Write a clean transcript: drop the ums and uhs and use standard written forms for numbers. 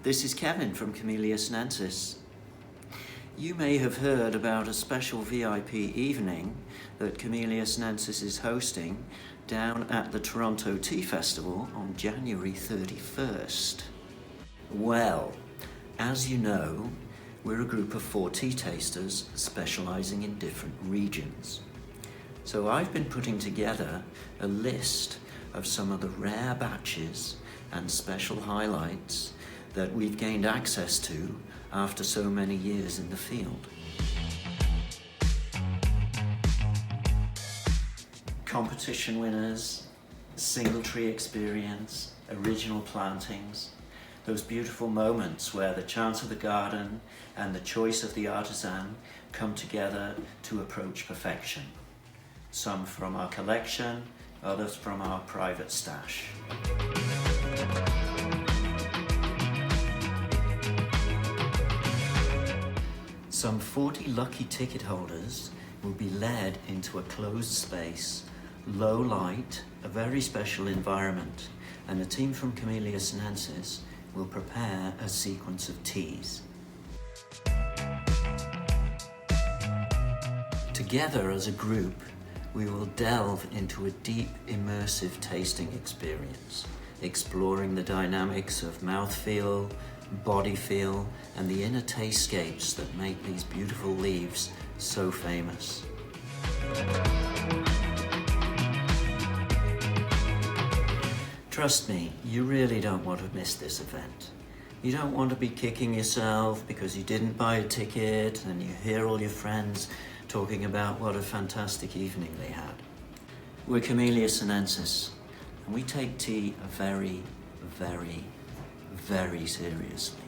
This is Kevin from Camellia Sinensis. You may have heard about a special VIP evening that Camellia Sinensis is hosting down at the Toronto Tea Festival on January 31st. Well, as you know, we're a group of 4 tea tasters specialising in different regions. So I've been putting together a list of some of the rare batches and special highlights that we've gained access to after so many years in the field. Competition winners, single tree experience, original plantings, those beautiful moments where the chance of the garden and the choice of the artisan come together to approach perfection. Some from our collection, others from our private stash. Some 40 lucky ticket holders will be led into a closed space, low light, a very special environment, and a team from Camellia Sinensis will prepare a sequence of teas. Together as a group, we will delve into a deep, immersive tasting experience, exploring the dynamics of mouthfeel, body feel, and the inner tastegapes that make these beautiful leaves so famous. Trust me, you really don't want to miss this event. You don't want to be kicking yourself because you didn't buy a ticket and you hear all your friends talking about what a fantastic evening they had. We're Camellia Sinensis, and we take tea very, very, very seriously.